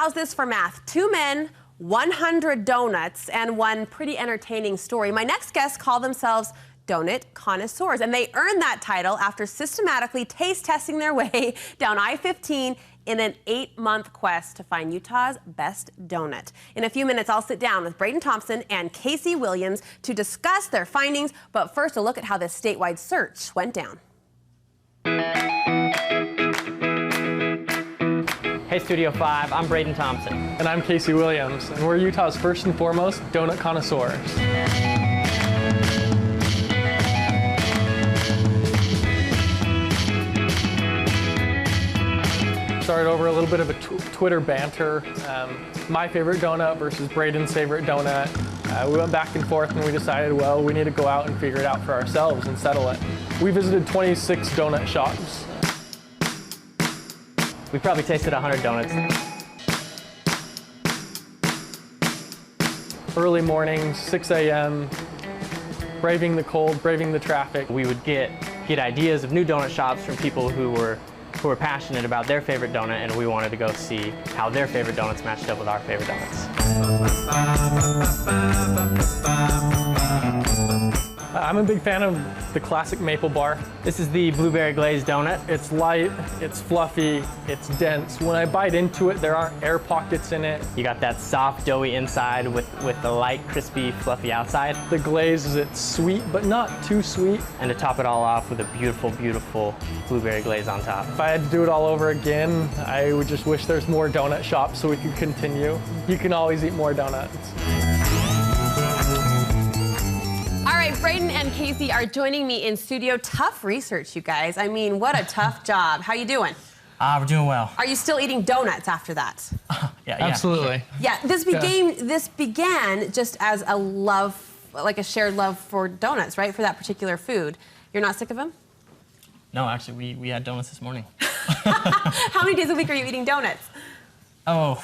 how's this for math? 2 men, 100 donuts, and one pretty entertaining story. My next guests call themselves donut connoisseurs, and they earned that title after systematically taste testing their way down I-15 in an 8-month quest to find Utah's best donut. In a few minutes, I'll sit down with Braden Thompson and Casey Williams to discuss their findings, but first a look at how this statewide search went down. Hey Studio 5, I'm Braden Thompson. And I'm Casey Williams, and we're Utah's first and foremost donut connoisseurs. Started over a little bit of a Twitter banter. My favorite donut versus Braden's favorite donut. We went back and forth and we decided, well, we need to go out and figure it out for ourselves and settle it. We visited 26 donut shops. We probably tasted 100 donuts. Early mornings, 6 a.m., braving the cold, braving the traffic. We would get ideas of new donut shops from people who were passionate about their favorite donut, and we wanted to go see how their favorite donuts matched up with our favorite donuts. I'm a big fan of the classic maple bar. This is the blueberry glazed donut. It's light, it's fluffy, it's dense. When I bite into it, there aren't air pockets in it. You got that soft, doughy inside with the light, crispy, fluffy outside. The glaze is it's sweet, but not too sweet. And to top it all off with a beautiful, beautiful blueberry glaze on top. If I had to do it all over again, I would just wish there's more donut shops so we could continue. You can always eat more donuts. All right, Braden and Casey are joining me in studio. Tough research, you guys. I mean, what a tough job. How you doing? We're doing well. Are you still eating donuts after that? Yeah, absolutely. Yeah, this began just as a love, like a shared love for donuts, right? For that particular food. You're not sick of them? No, actually, we had donuts this morning. How many days a week are you eating donuts? Oh,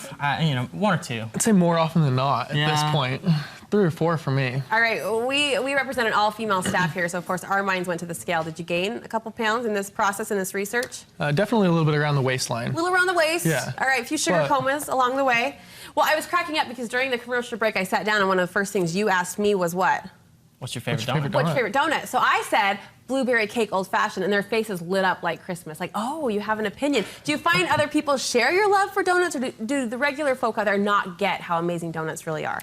1 or 2. I'd say more often than not at this point. 3 or 4 for me. All right, we represent an all-female staff here, so of course our minds went to the scale. Did you gain a couple pounds in this process, in this research? Definitely a little bit around the waistline. A little around the waist? Yeah. All right, a few sugar comas along the way. Well, I was cracking up because during the commercial break I sat down and one of the first things you asked me was what? What's your favorite donut? What's your favorite donut? So I said blueberry cake old fashioned, and their faces lit up like Christmas. Like, oh, you have an opinion. Do you find other people share your love for donuts, or do the regular folk out there not get how amazing donuts really are?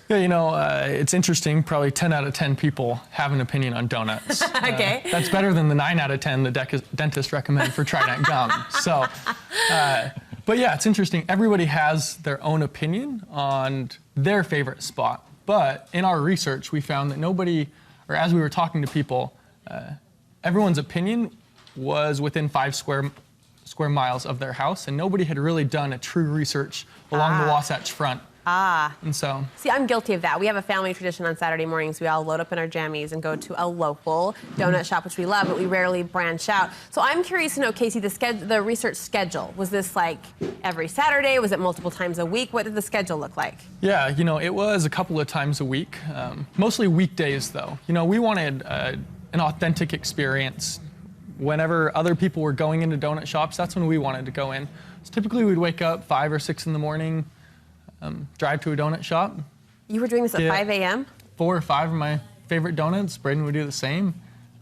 Yeah, it's interesting. Probably 10 out of 10 people have an opinion on donuts. Okay. That's better than the 9 out of 10 the dentist recommend for Trident gum. So, but yeah, it's interesting. Everybody has their own opinion on their favorite spot. But in our research, we found that nobody, or as we were talking to people, everyone's opinion was within 5 square miles of their house, and nobody had really done a true research along the Wasatch Front. And so. See, I'm guilty of that. We have a family tradition on Saturday mornings. We all load up in our jammies and go to a local donut shop, which we love, but we rarely branch out. So I'm curious to know, Casey, the research schedule. Was this like every Saturday? Was it multiple times a week? What did the schedule look like? Yeah, it was a couple of times a week, mostly weekdays though. We wanted an authentic experience. Whenever other people were going into donut shops, that's when we wanted to go in. So typically we'd wake up 5 or 6 in the morning, drive to a donut shop. You were doing this at 5 a.m.? 4 or 5 of my favorite donuts. Braden would do the same,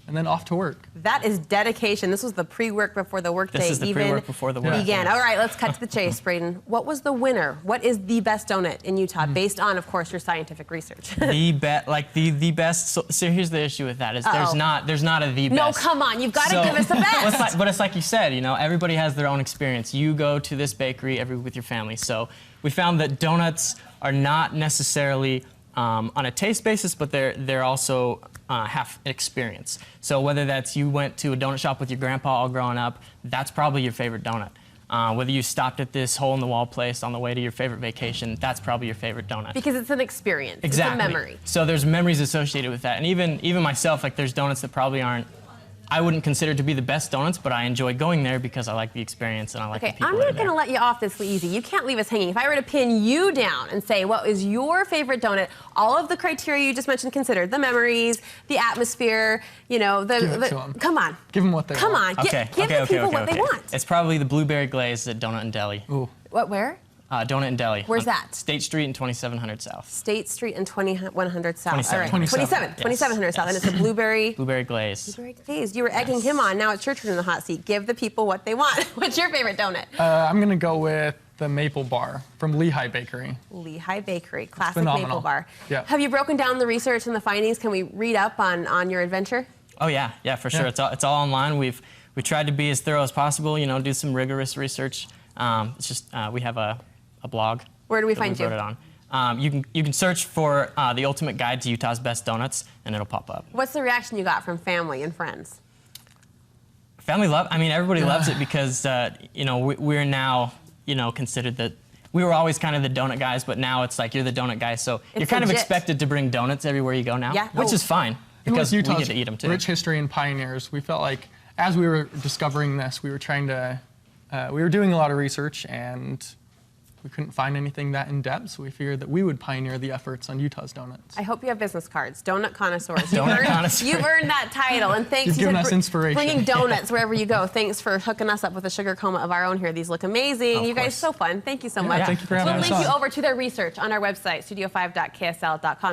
and then off to work. That is dedication. This was the pre-work before the workday This is the pre-work before the work began. All right, let's cut to the chase, Braden. What was the winner? What is the best donut in Utah, based on, of course, your scientific research? the best. So here's the issue with that is there's not a the best. No, come on, you've got to give us the best. But it's like you said, everybody has their own experience. You go to this bakery every week with your family, so we found that donuts are not necessarily on a taste basis, but they're also have experience. So whether that's you went to a donut shop with your grandpa all growing up, that's probably your favorite donut. Whether you stopped at this hole-in-the-wall place on the way to your favorite vacation, that's probably your favorite donut. Because it's an experience. Exactly. It's a memory. So there's memories associated with that. And even myself, like there's donuts that probably aren't, I wouldn't consider to be the best donuts, but I enjoy going there because I like the experience and I like the people. I'm not going to let you off this easy. You can't leave us hanging. If I were to pin you down and say, what is your favorite donut? All of the criteria you just mentioned considered, the memories, the atmosphere, Give it to them. Come on. Give them what they want. Come on. Give the people what they want. It's probably the blueberry glaze at Donut and Deli. Ooh. What, where? Donut and Deli. Where's on that? State Street and 2700 South. State Street and 2100 South. 27. All right. 27. 2700 South. And it's a blueberry. Blueberry glaze. Blueberry glaze. You were egging him on. Now it's your turn in the hot seat. Give the people what they want. What's your favorite donut? I'm going to go with the Maple Bar from Lehigh Bakery. Lehigh Bakery. Classic phenomenal. Maple Bar. Yeah. Have you broken down the research and the findings? Can we read up on your adventure? Oh yeah, for sure. Yeah. It's all online. We tried to be as thorough as possible. You know, do some rigorous research. It's just we have a blog. Where do we that find you? wrote it on. You can search for the Ultimate Guide to Utah's Best Donuts, and it'll pop up. What's the reaction you got from family and friends? Family love. I mean, everybody loves it because you know we're now considered that. We were always kind of the donut guys, but now it's like you're the donut guy, so you're kind of legit. expected to bring donuts everywhere you go now, Yeah. which is fine And because with we Utah's get to eat them too. rich history and pioneers, we felt like as we were discovering this, we were trying to, we were doing a lot of research and we couldn't find anything that in depth, so we figured that we would pioneer the efforts on Utah's donuts. I hope you have business cards. Donut connoisseurs. Donut connoisseurs. You've earned that title, and thanks You've given to us inspiration. bringing donuts wherever you go. Thanks for hooking us up with a sugar coma of our own here. These look amazing. Of You guys, course. so fun. Thank you so Yeah, much. thank you for having We'll us link you on. over to their research on our website, studio5.ksl.com.